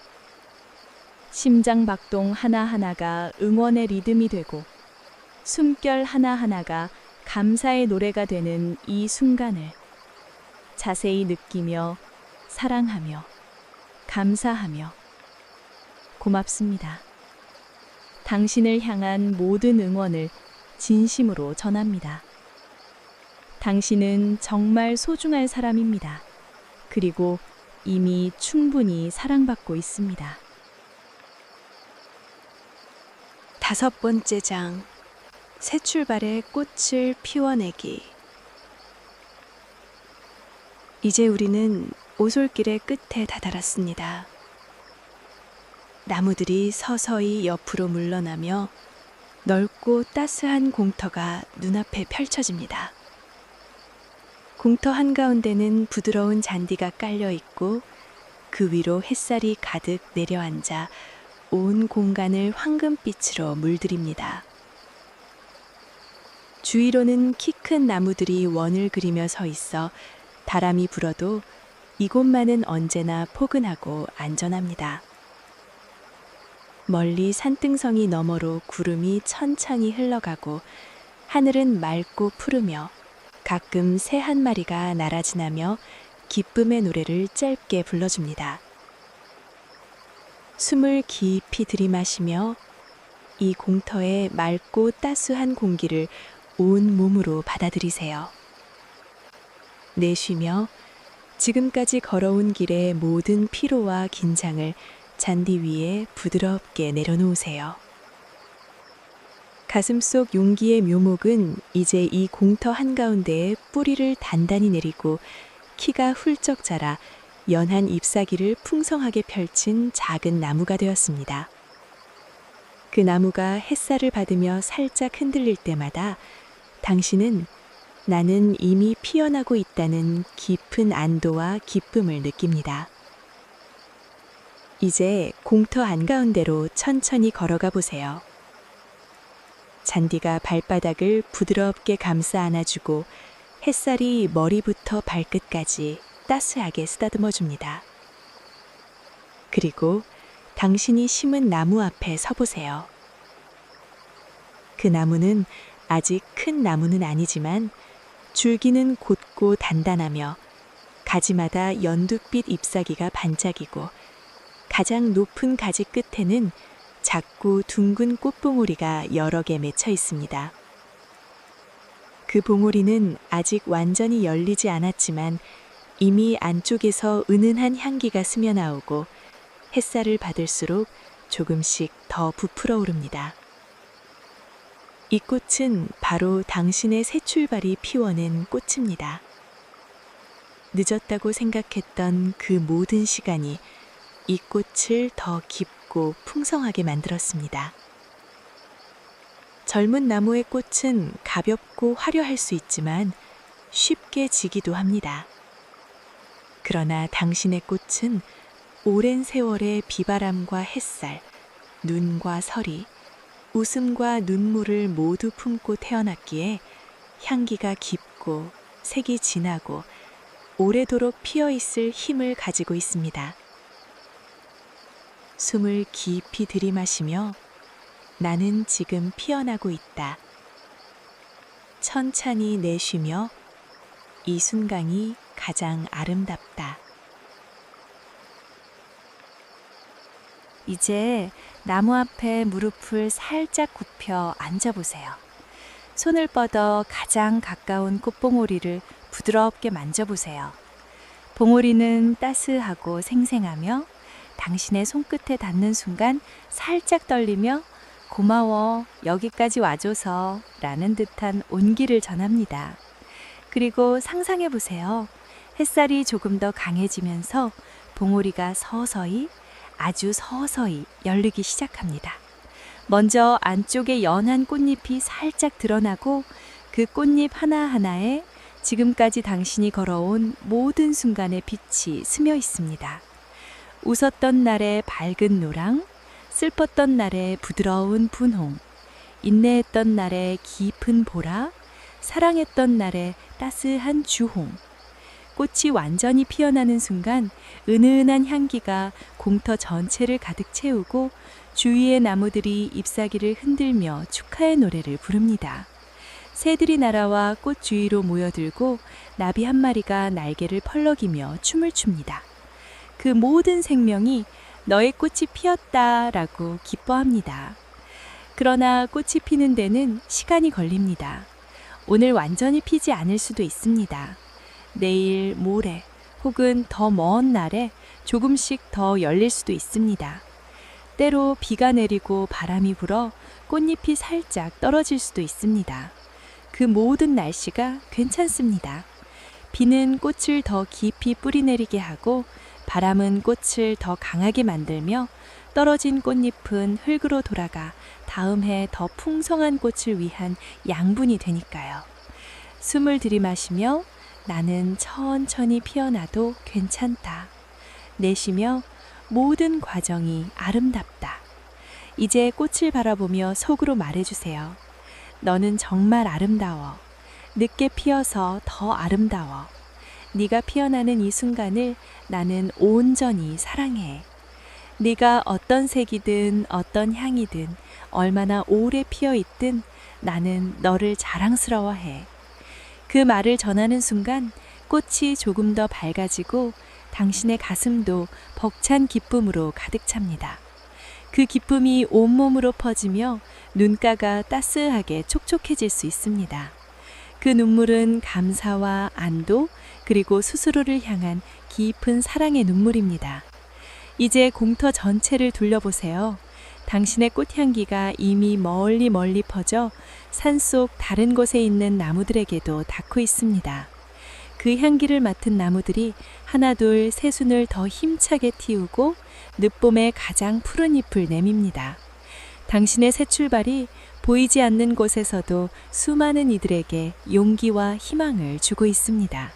심장 박동 하나하나가 응원의 리듬이 되고 숨결 하나하나가 감사의 노래가 되는 이 순간을 자세히 느끼며 사랑하며 감사하며 고맙습니다. 당신을 향한 모든 응원을 진심으로 전합니다. 당신은 정말 소중할 사람입니다. 그리고 이미 충분히 사랑받고 있습니다. 5번째 장, 새 출발의 꽃을 피워내기. 이제 우리는 오솔길의 끝에 다다랐습니다. 나무들이 서서히 옆으로 물러나며 넓고 따스한 공터가 눈앞에 펼쳐집니다. 공터 한가운데는 부드러운 잔디가 깔려 있고 그 위로 햇살이 가득 내려앉아 온 공간을 황금빛으로 물들입니다. 주위로는 키 큰 나무들이 원을 그리며 서 있어 바람이 불어도 이곳만은 언제나 포근하고 안전합니다. 멀리 산등성이 너머로 구름이 천천히 흘러가고 하늘은 맑고 푸르며 가끔 새 한 마리가 날아지나며 기쁨의 노래를 짧게 불러줍니다. 숨을 깊이 들이마시며 이 공터의 맑고 따스한 공기를 온 몸으로 받아들이세요. 내쉬며 지금까지 걸어온 길의 모든 피로와 긴장을 잔디 위에 부드럽게 내려놓으세요. 가슴속 용기의 묘목은 이제 이 공터 한가운데에 뿌리를 단단히 내리고 키가 훌쩍 자라 연한 잎사귀를 풍성하게 펼친 작은 나무가 되었습니다. 그 나무가 햇살을 받으며 살짝 흔들릴 때마다 당신은 나는 이미 피어나고 있다는 깊은 안도와 기쁨을 느낍니다. 이제 공터 한가운데로 천천히 걸어가 보세요. 잔디가 발바닥을 부드럽게 감싸 안아주고 햇살이 머리부터 발끝까지 따스하게 쓰다듬어 줍니다. 그리고 당신이 심은 나무 앞에 서보세요. 그 나무는 아직 큰 나무는 아니지만 줄기는 곧고 단단하며 가지마다 연두빛 잎사귀가 반짝이고 가장 높은 가지 끝에는 작고 둥근 꽃봉오리가 여러 개 맺혀 있습니다. 그 봉오리는 아직 완전히 열리지 않았지만 이미 안쪽에서 은은한 향기가 스며나오고 햇살을 받을수록 조금씩 더 부풀어 오릅니다. 이 꽃은 바로 당신의 새 출발이 피워낸 꽃입니다. 늦었다고 생각했던 그 모든 시간이 이 꽃을 더 깊고 풍성하게 만들었습니다. 젊은 나무의 꽃은 가볍고 화려할 수 있지만 쉽게 지기도 합니다. 그러나 당신의 꽃은 오랜 세월의 비바람과 햇살, 눈과 서리, 웃음과 눈물을 모두 품고 태어났기에 향기가 깊고 색이 진하고 오래도록 피어 있을 힘을 가지고 있습니다. 숨을 깊이 들이마시며 나는 지금 피어나고 있다. 천천히 내쉬며 이 순간이 가장 아름답다. 이제 나무 앞에 무릎을 살짝 굽혀 앉아보세요. 손을 뻗어 가장 가까운 꽃봉오리를 부드럽게 만져보세요. 봉오리는 따스하고 생생하며 당신의 손끝에 닿는 순간 살짝 떨리며 고마워, 여기까지 와줘서 라는 듯한 온기를 전합니다. 그리고 상상해 보세요. 햇살이 조금 더 강해지면서 봉오리가 서서히, 아주 서서히 열리기 시작합니다. 먼저 안쪽에 연한 꽃잎이 살짝 드러나고 그 꽃잎 하나하나에 지금까지 당신이 걸어온 모든 순간의 빛이 스며 있습니다. 웃었던 날의 밝은 노랑, 슬펐던 날의 부드러운 분홍, 인내했던 날의 깊은 보라, 사랑했던 날의 따스한 주홍. 꽃이 완전히 피어나는 순간 은은한 향기가 공터 전체를 가득 채우고 주위의 나무들이 잎사귀를 흔들며 축하의 노래를 부릅니다. 새들이 날아와 꽃 주위로 모여들고 나비 한 마리가 날개를 펄럭이며 춤을 춥니다. 그 모든 생명이 너의 꽃이 피었다라고 기뻐합니다. 그러나 꽃이 피는 데는 시간이 걸립니다. 오늘 완전히 피지 않을 수도 있습니다. 내일, 모레 혹은 더 먼 날에 조금씩 더 열릴 수도 있습니다. 때로 비가 내리고 바람이 불어 꽃잎이 살짝 떨어질 수도 있습니다. 그 모든 날씨가 괜찮습니다. 비는 꽃을 더 깊이 뿌리내리게 하고 바람은 꽃을 더 강하게 만들며 떨어진 꽃잎은 흙으로 돌아가 다음 해 더 풍성한 꽃을 위한 양분이 되니까요. 숨을 들이마시며 나는 천천히 피어나도 괜찮다. 내쉬며 모든 과정이 아름답다. 이제 꽃을 바라보며 속으로 말해주세요. 너는 정말 아름다워. 늦게 피어서 더 아름다워. 네가 피어나는 이 순간을 나는 온전히 사랑해. 네가 어떤 색이든 어떤 향이든 얼마나 오래 피어 있든 나는 너를 자랑스러워해. 그 말을 전하는 순간 꽃이 조금 더 밝아지고 당신의 가슴도 벅찬 기쁨으로 가득 찹니다. 그 기쁨이 온몸으로 퍼지며 눈가가 따스하게 촉촉해질 수 있습니다. 그 눈물은 감사와 안도 그리고 스스로를 향한 깊은 사랑의 눈물입니다. 이제 공터 전체를 둘러보세요. 당신의 꽃향기가 이미 멀리 멀리 퍼져 산속 다른 곳에 있는 나무들에게도 닿고 있습니다. 그 향기를 맡은 나무들이 하나둘 새순을 더 힘차게 틔우고 늦봄의 가장 푸른 잎을 내밉니다. 당신의 새 출발이 보이지 않는 곳에서도 수많은 이들에게 용기와 희망을 주고 있습니다.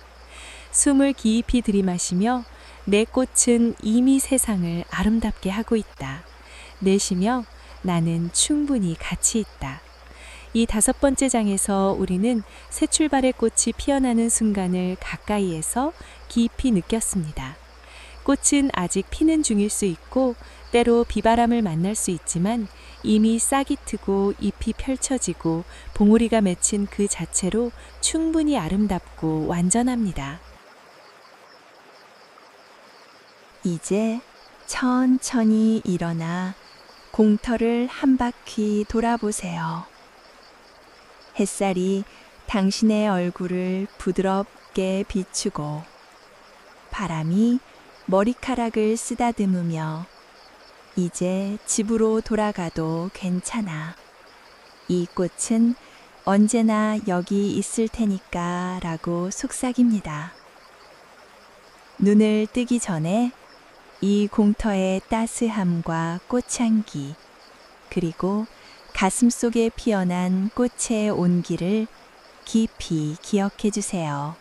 숨을 깊이 들이마시며 내 꽃은 이미 세상을 아름답게 하고 있다. 내쉬며 나는 충분히 가치 있다. 이 5번째 장에서 우리는 새 출발의 꽃이 피어나는 순간을 가까이에서 깊이 느꼈습니다. 꽃은 아직 피는 중일 수 있고 때로 비바람을 만날 수 있지만 이미 싹이 트고 잎이 펼쳐지고 봉우리가 맺힌 그 자체로 충분히 아름답고 완전합니다. 이제 천천히 일어나 공터를 한 바퀴 돌아보세요. 햇살이 당신의 얼굴을 부드럽게 비추고 바람이 머리카락을 쓰다듬으며 이제 집으로 돌아가도 괜찮아. 이 꽃은 언제나 여기 있을 테니까 라고 속삭입니다. 눈을 뜨기 전에 이 공터의 따스함과 꽃향기, 그리고 가슴 속에 피어난 꽃의 온기를 깊이 기억해 주세요.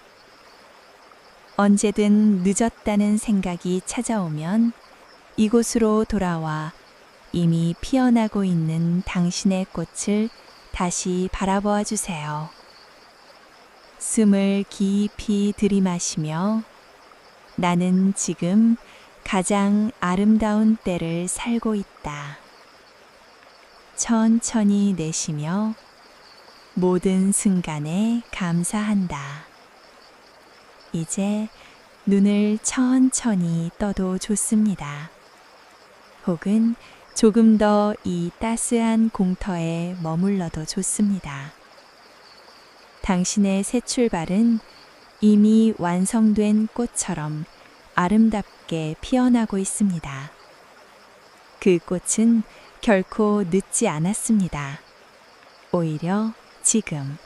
언제든 늦었다는 생각이 찾아오면 이곳으로 돌아와 이미 피어나고 있는 당신의 꽃을 다시 바라보아 주세요. 숨을 깊이 들이마시며 나는 지금 가장 아름다운 때를 살고 있다. 천천히 내쉬며 모든 순간에 감사한다. 이제 눈을 천천히 떠도 좋습니다. 혹은 조금 더 이 따스한 공터에 머물러도 좋습니다. 당신의 새 출발은 이미 완성된 꽃처럼 아름답게 피어나고 있습니다. 그 꽃은 결코 늦지 않았습니다. 오히려 지금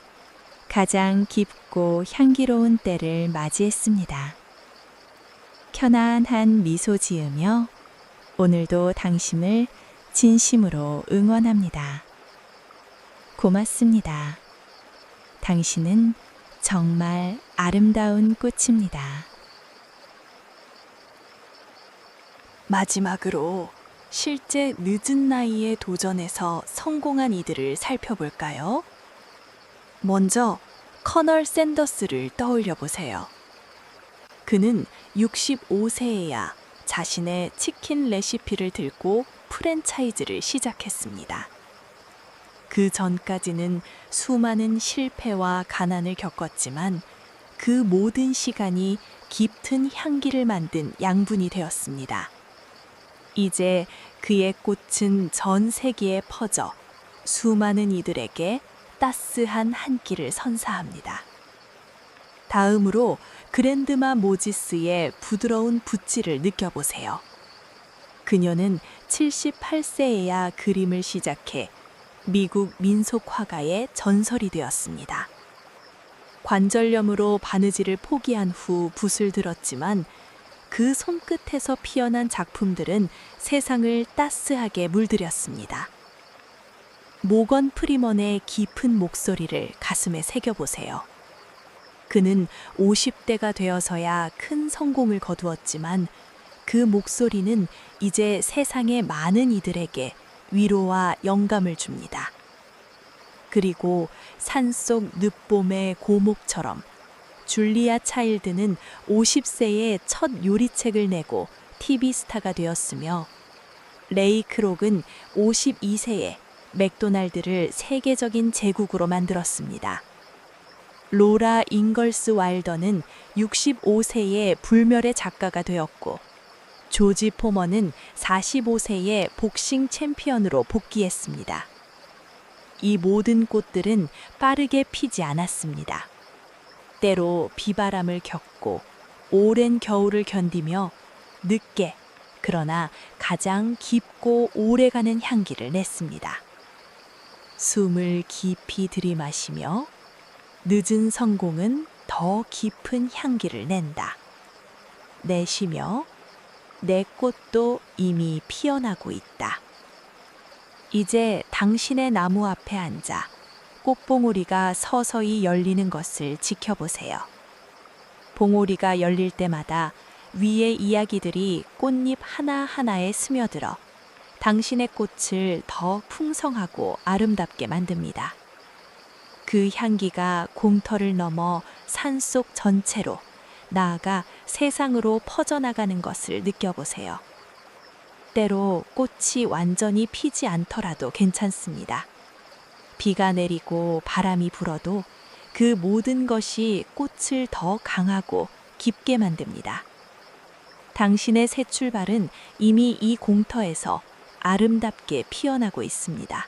가장 깊고 향기로운 때를 맞이했습니다. 편안한 미소 지으며 오늘도 당신을 진심으로 응원합니다. 고맙습니다. 당신은 정말 아름다운 꽃입니다. 마지막으로 실제 늦은 나이에 도전해서 성공한 이들을 살펴볼까요? 먼저 커널 샌더스를 떠올려 보세요. 그는 65세에야 자신의 치킨 레시피를 들고 프랜차이즈를 시작했습니다. 그 전까지는 수많은 실패와 가난을 겪었지만 그 모든 시간이 짙은 향기를 만든 양분이 되었습니다. 이제 그의 꽃은 전 세계에 퍼져 수많은 이들에게 따스한 한 끼를 선사합니다. 다음으로 그랜드마 모지스의 부드러운 붓질을 느껴보세요. 그녀는 78세에야 그림을 시작해 미국 민속 화가의 전설이 되었습니다. 관절염으로 바느질을 포기한 후 붓을 들었지만 그 손끝에서 피어난 작품들은 세상을 따스하게 물들였습니다. 모건 프리먼의 깊은 목소리를 가슴에 새겨보세요. 그는 50대가 되어서야 큰 성공을 거두었지만 그 목소리는 이제 세상의 많은 이들에게 위로와 영감을 줍니다. 그리고 산속 늦봄의 고목처럼 줄리아 차일드는 50세에 첫 요리책을 내고 TV 스타가 되었으며 레이 크록은 52세에 맥도날드를 세계적인 제국으로 만들었습니다. 로라 잉걸스 와일더는 65세에 불멸의 작가가 되었고 조지 포머는 45세에 복싱 챔피언으로 복귀했습니다. 이 모든 꽃들은 빠르게 피지 않았습니다. 때로 비바람을 겪고 오랜 겨울을 견디며 늦게 그러나 가장 깊고 오래가는 향기를 냈습니다. 숨을 깊이 들이마시며 늦은 성공은 더 깊은 향기를 낸다. 내쉬며 내 꽃도 이미 피어나고 있다. 이제 당신의 나무 앞에 앉아 꽃봉오리가 서서히 열리는 것을 지켜보세요. 봉오리가 열릴 때마다 위의 이야기들이 꽃잎 하나하나에 스며들어 당신의 꽃을 더 풍성하고 아름답게 만듭니다. 그 향기가 공터를 넘어 산속 전체로 나아가 세상으로 퍼져나가는 것을 느껴보세요. 때로 꽃이 완전히 피지 않더라도 괜찮습니다. 비가 내리고 바람이 불어도 그 모든 것이 꽃을 더 강하고 깊게 만듭니다. 당신의 새 출발은 이미 이 공터에서 아름답게 피어나고 있습니다.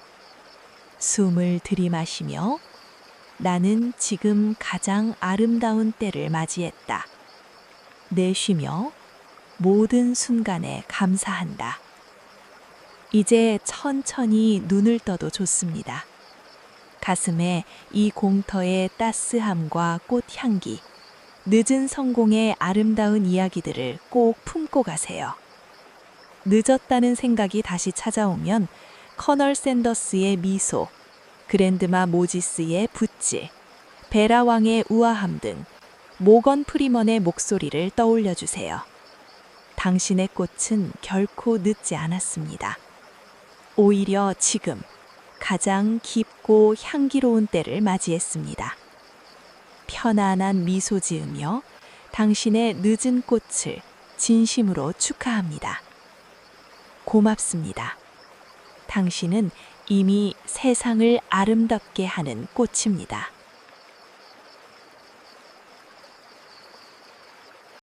숨을 들이마시며 나는 지금 가장 아름다운 때를 맞이했다. 내쉬며 모든 순간에 감사한다. 이제 천천히 눈을 떠도 좋습니다. 가슴에 이 공터의 따스함과 꽃향기, 늦은 성공의 아름다운 이야기들을 꼭 품고 가세요. 늦었다는 생각이 다시 찾아오면 커널 샌더스의 미소, 그랜드마 모지스의 붓질, 베라 왕의 우아함 등 모건 프리먼의 목소리를 떠올려 주세요. 당신의 꽃은 결코 늦지 않았습니다. 오히려 지금 가장 깊고 향기로운 때를 맞이했습니다. 편안한 미소 지으며 당신의 늦은 꽃을 진심으로 축하합니다. 고맙습니다. 당신은 이미 세상을 아름답게 하는 꽃입니다.